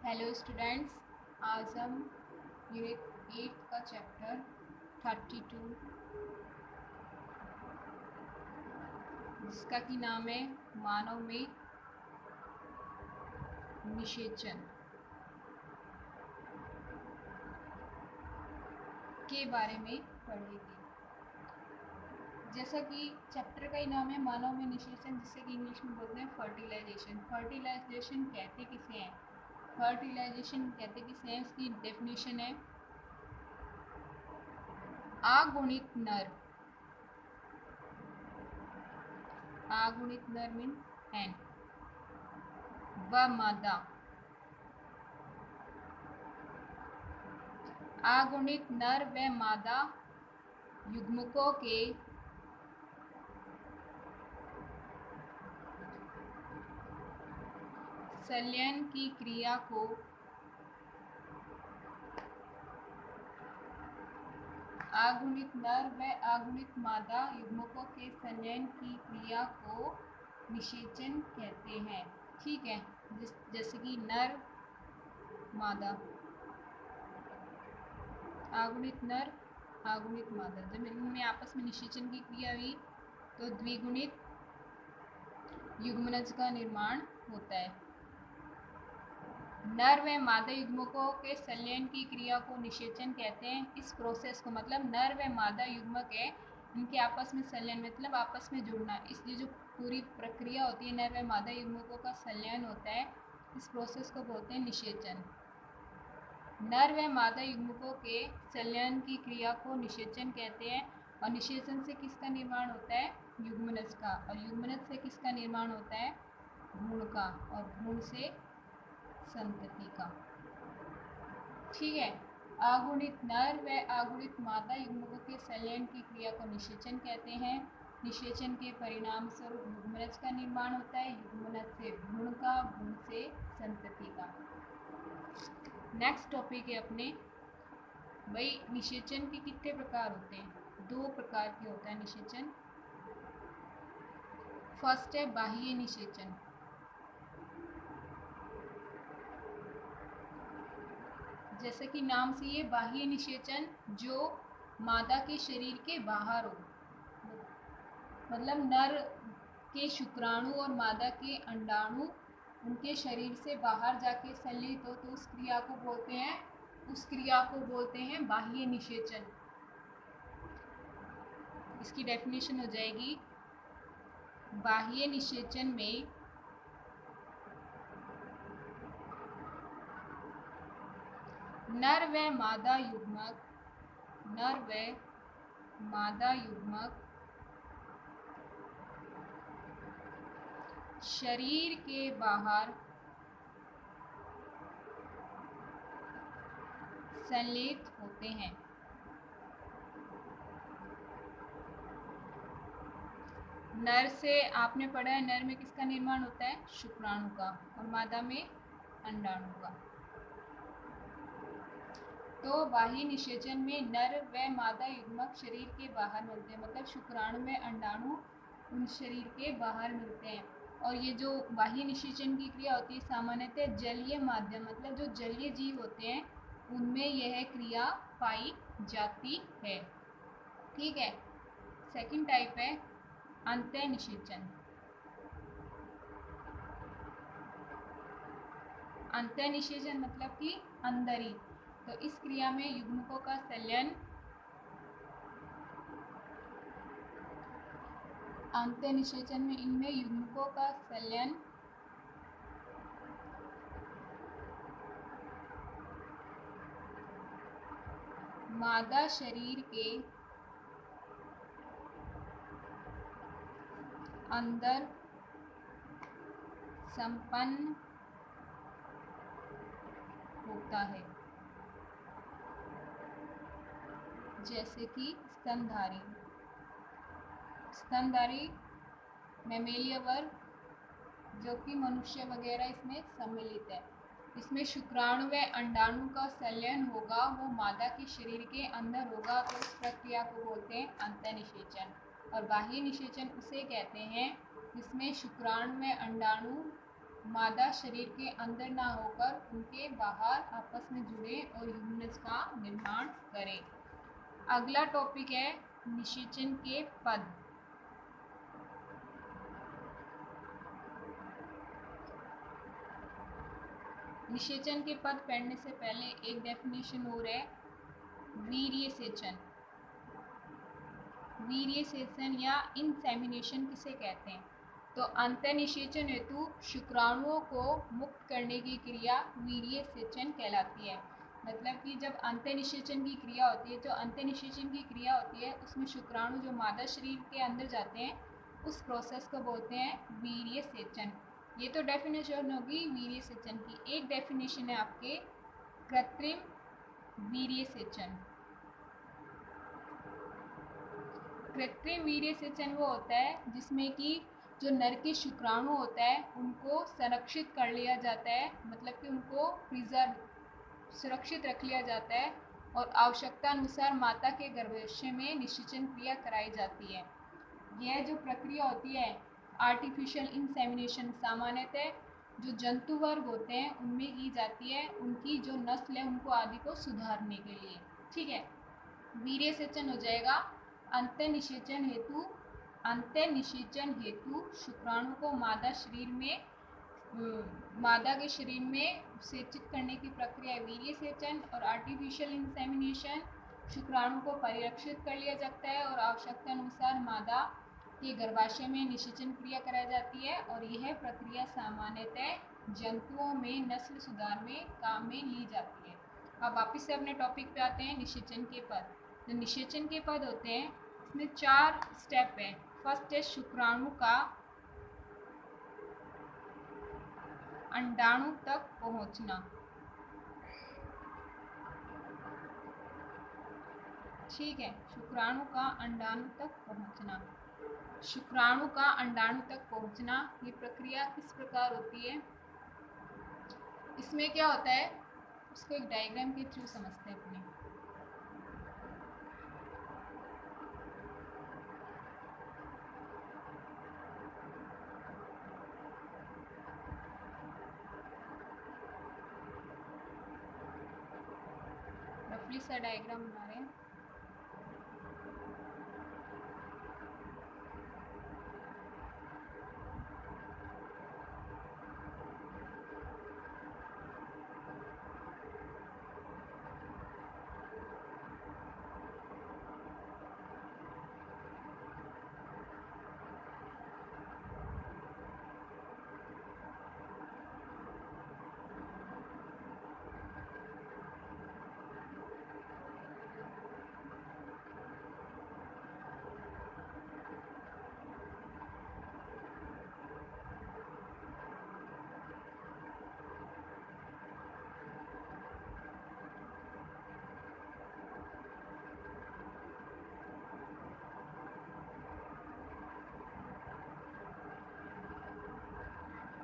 Hello students, आज हम unit 8 का चैप्टर 32 जिसका कि नाम है मानव में निषेचन के बारे में पढ़ेंगे। जैसा कि चैप्टर का ही नाम है मानव में निषेचन, जिससे कि इंग्लिश में बोलते हैं फर्टिलाइजेशन। फर्टिलाइजेशन कहते किसे हैं? फर्टिलाइजेशन कहते किसे हैं? इसकी डेफिनेशन है अगुणित नर। अगुणित नर मीन एन व मादा। अगुणित नर व मादा युग्मकों के संलयन की क्रिया को अगुणित नर व अगुणित मादा युग्मकों के संलयन की क्रिया को निषेचन कहते हैं। ठीक है, जैसे कि नर मादा, अगुणित नर अगुणित मादा, जब इनमें आपस में निषेचन की क्रिया हुई तो द्विगुणित युग्मनज का निर्माण होता है। नर व मादा युग्मकों के संलयन की क्रिया को निषेचन कहते हैं। इस प्रोसेस को, मतलब नर व मादा युग्मक है, इनके आपस में संलयन मतलब आपस में जुड़ना, इसलिए जो पूरी प्रक्रिया होती है नर व मादा युग्मकों का संलयन होता है, इस प्रोसेस को बोलते हैं निषेचन। नर व मादा युग्मकों के संलयन की क्रिया को निषेचन कहते हैं। और निषेचन से किसका निर्माण होता है? युग्मनज का। और युग्मनज से किसका निर्माण होता है? भ्रूण का। और भ्रूण से संतति का। ठीक है, अगुणित नर व अगुणित मादा युग्मकों के संलयन की क्रिया को निषेचन कहते हैं। निषेचन के परिणाम स्वरूप युग्मनज का निर्माण होता है, युग्मनज से भ्रूण का, भ्रूण से संतति का। नेक्स्ट टॉपिक है अपने भाई, निषेचन के कितने प्रकार होते हैं? 2 प्रकार के होता है निषेचन। फर्स्ट है बाह्य निषेचन। जैसे कि नाम से ये बाह्य निषेचन, जो मादा के शरीर के बाहर हो, मतलब नर के शुक्राणु और मादा के अंडाणु उनके शरीर से बाहर जाके संलित हो, तो उस क्रिया को बोलते हैं बाह्य निषेचन। इसकी डेफिनेशन हो जाएगी, बाह्य निषेचन में नर व मादा युग्मक शरीर के बाहर संलित होते हैं। नर से आपने पढ़ा है, नर में किसका निर्माण होता है? शुक्राणु का, और मादा में अंडाणु का। तो बाह्य निषेचन में नर व मादा युग्मक शरीर के बाहर मिलते हैं, मतलब शुक्राणु में अंडाणु उन शरीर के बाहर मिलते हैं। और ये जो बाह्य निषेचन की क्रिया होती है सामान्यतः जलीय माध्यम, मतलब जो जलीय जीव होते हैं उनमें यह क्रिया पाई जाती है। ठीक है, सेकंड टाइप है अंतः निषेचन। अंतः निषेचन मतलब कि अंदर ही। तो इस क्रिया में युग्मकों का संलयन, अंतः निषेचन में इनमें युग्मकों का संलयन मादा शरीर के अंदर संपन्न होता है, जैसे कि स्तनधारी मैमेलिया वर्ग, जो कि मनुष्य वगैरह इसमें सम्मिलित है। इसमें शुक्राणु व अंडाणु का संलयन होगा, वो मादा के शरीर के अंदर होगा, तो इस प्रक्रिया को बोलते हैं अंतः निषेचन। और बाह्य निषेचन उसे कहते हैं जिसमें शुक्राणु व अंडाणु मादा शरीर के अंदर ना होकर उनके बाहर आपस में जुड़े और यूनिट्स का निर्माण करें। अगला टॉपिक है निषेचन के पद। निषेचन के पद पढ़ने से पहले एक डेफिनेशन और है, वीर्य सेचन। वीर्य सेचन या इंसेमिनेशन किसे कहते हैं? तो अंतःनिषेचन हेतु शुक्राणुओं को मुक्त करने की क्रिया वीर्य सेचन कहलाती है। मतलब कि जब अंतःनिषेचन की क्रिया होती है, जो अंतःनिषेचन की क्रिया होती है उसमें शुक्राणु जो मादा शरीर के अंदर जाते हैं उस प्रोसेस को बोलते हैं वीर्य सेचन। ये तो डेफिनेशन होगी वीर्य सेचन की। एक डेफिनेशन है आपके कृत्रिम वीर्य सेचन। कृत्रिम वीर्य सेचन वो होता है जिसमें कि जो नर के शुक्राणु होता है उनको संरक्षित कर लिया जाता है, मतलब कि उनको प्रिजर्व सुरक्षित रख लिया जाता है और आवश्यकता अनुसार माता के गर्भाशय में निषेचन क्रिया कराई जाती है। यह जो प्रक्रिया होती है आर्टिफिशियल इंसेमिनेशन सामान्यतः जो जंतु वर्ग होते हैं उनमें की जाती है, उनकी जो नस्ल है उनको आदि को सुधारने के लिए। ठीक है, वीर्य सेचन हो जाएगा अंतःनिषेचन हेतु शुक्राणु को मादा के शरीर में सेचित करने की प्रक्रिया वीर्य सेचन। और आर्टिफिशियल इंसेमिनेशन शुक्राणु को परिरक्षित कर लिया जाता है और आवश्यकता अनुसार मादा के गर्भाशय में निषेचन क्रिया कराई जाती है और यह प्रक्रिया सामान्यतः जंतुओं में नस्ल सुधार में काम में ली जाती है। अब वापिस से अपने टॉपिक पे आते हैं, निषेचन के पद। जो निषेचन के पद होते हैं इसमें 4 स्टेप है। फर्स्ट है शुक्राणु का अंडाणु तक पहुंचना। ठीक है, शुक्राणु का अंडाणु तक पहुंचना। शुक्राणु का अंडाणु तक पहुंचना ये प्रक्रिया किस प्रकार होती है? इसमें क्या होता है उसको एक डायग्राम के थ्रू समझते हैं अपने। रफली सा डायग्राम बना रहे हैं।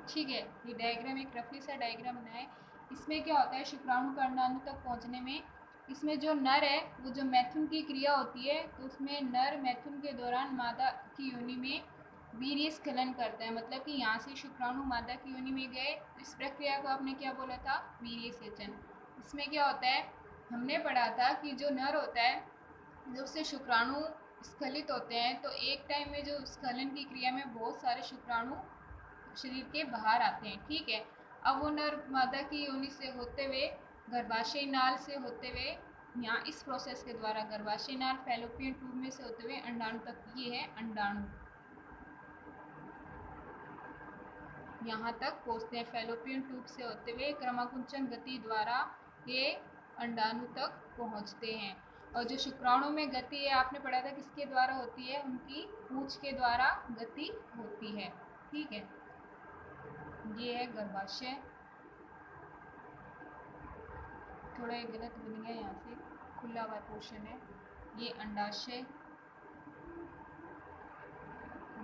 ठीक है, ये डायग्राम एक रफली सा डायग्राम बनाए। इसमें क्या होता है शुक्राणु का अंडाणु तक पहुंचने में, इसमें जो नर है वो जो मैथुन की क्रिया होती है तो उसमें नर मैथुन के दौरान मादा की योनि में वीर्य स्खलन करता है। मतलब कि यहाँ से शुक्राणु मादा की योनि में गए, इस प्रक्रिया को आपने क्या बोला था? वीर्य सेचन। इसमें क्या होता है हमने पढ़ा था कि जो नर होता है जब से शुक्राणु स्खलित होते हैं तो एक टाइम में जो स्खलन की क्रिया में बहुत सारे शुक्राणु शरीर के बाहर आते हैं। ठीक है, अब वो नर मादा की योनि से होते हुए गर्भाशय नाल से होते हुए यहाँ इस प्रोसेस के द्वारा गर्भाशय नाल फैलोपियन ट्यूब में से होते हुए अंडाणु तक, ये है अंडाणु, यहाँ तक पहुँचते हैं फैलोपियन ट्यूब से होते हुए क्रमाकुंचन गति द्वारा ये अंडाणु तक पहुँचते हैं। और जो शुक्राणु में गति है आपने पढ़ा था किसके द्वारा होती है? उनकी पूंछ के द्वारा गति होती है। ठीक है, ये है गर्भाशय, थोड़ा गलत बन गया यहाँ से, खुला हुआ पोर्शन है। ये अंडाशय,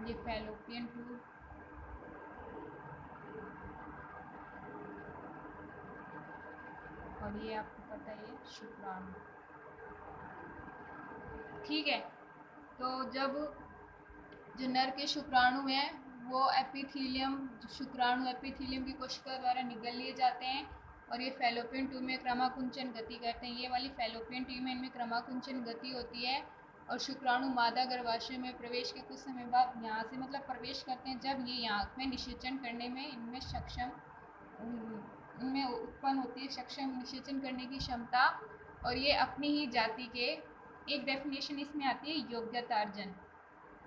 ये फैलोपियन ट्यूब, और ये आपको पता है शुक्राणु। ठीक है, तो जब जो नर के शुक्राणु हैं वो एपिथीलियम, शुक्राणु एपिथीलियम की कोशिका द्वारा निगल लिए जाते हैं और ये फैलोपियन ट्यूब में क्रमाकुंचन गति करते हैं। ये वाली फैलोपियन ट्यूब में इनमें क्रमाकुंचन गति होती है और शुक्राणु मादा गर्भाशय में प्रवेश के कुछ समय बाद यहाँ से मतलब प्रवेश करते हैं। जब ये यहाँ में निषेचन करने में इनमें सक्षम, इनमें उत्पन्न होती है सक्षम निषेचन करने की क्षमता, और ये अपनी ही जाति के, एक डेफिनेशन इसमें आती है योग्यतार्जन,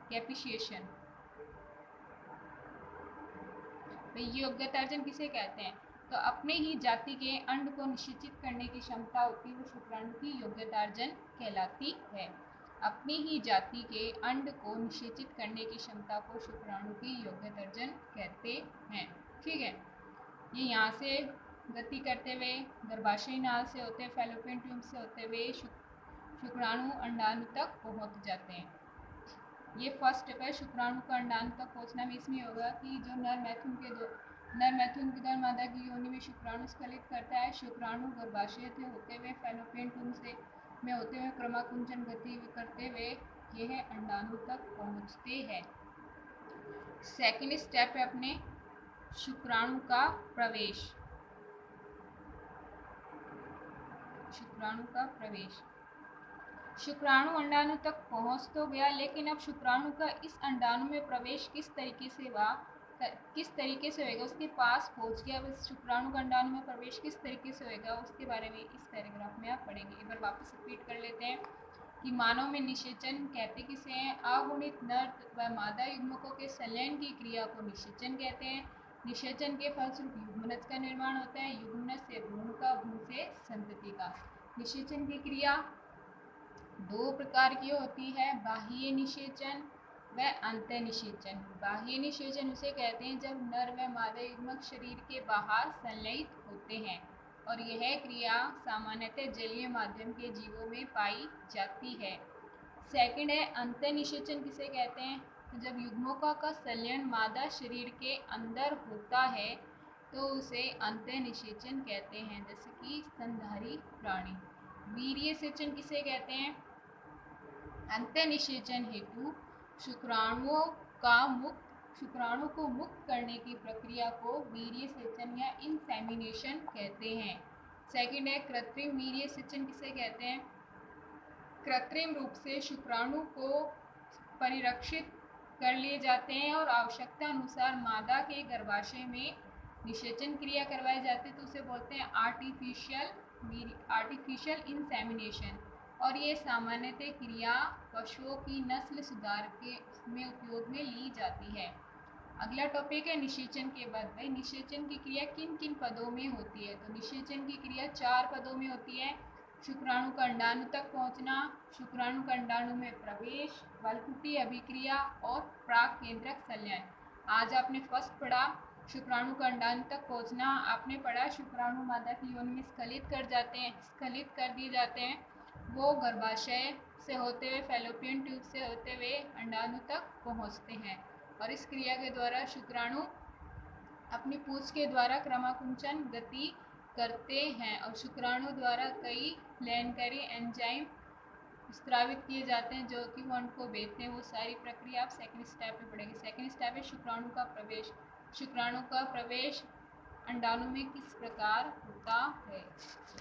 कैपिशिएशन। योग्यतार्जन किसे कहते हैं? तो अपने ही जाति के अंड को निषेचित करने की क्षमता होती है, वो शुक्राणु की योग्यतार्जन कहलाती है। अपनी ही जाति के अंड को निषेचित करने की क्षमता को शुक्राणु की योग्यतार्जन कहते हैं। ठीक है, ये यहाँ से गति करते हुए गर्भाशयी नाल से होते हुए फैलोपियन ट्यूब से होते हुए शुक्राणु अंडाणु तक पहुँच जाते हैं। ये फर्स्ट स्टेप है, शुक्राणु का अंडाणु तक पहुँचना भी इसमें होगा कि जो नर मैथुन के दौरान मादा की योनि में शुक्राणु स्खलित करता है। शुक्राणु गर्भाशय से होते हुए फैलोपियन ट्यूब से में होते हुए क्रमाकुंचन गति करते हुए यह अंडाणु तक पहुँचते हैं। सेकेंड स्टेप है अपने शुक्राणु का प्रवेश। शुक्राणु का प्रवेश, शुक्राणु अंडाणु तक पहुंच तो गया, लेकिन अब शुक्राणु का इस अंडाणु में प्रवेश किस तरीके से होएगा, उसके पास पहुंच गया। अब शुक्राणु का अंडाणु में प्रवेश किस तरीके से होएगा उसके बारे में इस पैराग्राफ में आप पढ़ेंगे। एक बार वापस रिपीट कर लेते हैं कि मानव में निषेचन कहते किसे हैं? अगुणित नर व मादा युग्मकों के संलयन की क्रिया को निषेचन कहते हैं। निषेचन के फलस्वरूप युग्मनज का निर्माण होता है। युग्मनज से भ्रूण का, भ्रूण से संतति का। निषेचन की क्रिया दो प्रकार की होती है, बाह्य निषेचन व अंतः निषेचन। बाह्य निषेचन उसे कहते हैं जब नर व मादा युग्मक शरीर के बाहर संलयित होते हैं और यह क्रिया सामान्यतः जलीय माध्यम के जीवों में पाई जाती है। सेकंड है अंतः निषेचन किसे कहते हैं? तो जब युग्मकों का संलयन मादा शरीर के अंदर होता है तो उसे अंतः निषेचन कहते हैं, जैसे कि स्तनधारी प्राणी। वीर्य सेचन किसे कहते हैं? अंतः निषेचन हेतु शुक्राणु को मुक्त करने की प्रक्रिया को वीर्य सेचन या इंसेमिनेशन कहते हैं। सेकंड है कृत्रिम वीर्य सेचन किसे कहते हैं? कृत्रिम रूप से शुक्राणु को परिरक्षित कर लिए जाते हैं और आवश्यकता अनुसार मादा के गर्भाशय में निषेचन क्रिया करवाई जाती है, तो उसे बोलते हैं आर्टिफिशियल इंसेमिनेशन। और ये सामान्यतः क्रिया पशुओं की नस्ल सुधार में उपयोग में ली जाती है। अगला टॉपिक है निषेचन के बाद। भाई निषेचन की क्रिया किन किन पदों में होती है? तो निषेचन की क्रिया 4 पदों में होती है। शुक्राणु का अंडाणु तक पहुंचना, शुक्राणु का अंडाणु में प्रवेश, वल्कुटी अभिक्रिया और प्राक केंद्रक संलयन। आज आपने फर्स्ट पढ़ा शुक्राणु का अंडाणु तक पहुंचना, आपने पढ़ा शुक्राणु मादा की योनि में स्खलित कर दिए जाते हैं। वो गर्भाशय से होते हुए फैलोपियन ट्यूब से होते हुए अंडाणु तक पहुंचते हैं और इस क्रिया के द्वारा शुक्राणु अपनी पूंछ के द्वारा क्रमाकुंचन गति करते हैं और शुक्राणु द्वारा कई लयनकारी एंजाइम स्त्रावित किए जाते हैं जो कि वो अंड को भेजते हैं। वो सारी प्रक्रिया आप सेकंड स्टेप में पढ़ेंगे। सेकंड स्टेप है शुक्राणु का प्रवेश। शुक्राणु का प्रवेश अंडाणु में किस प्रकार होता है?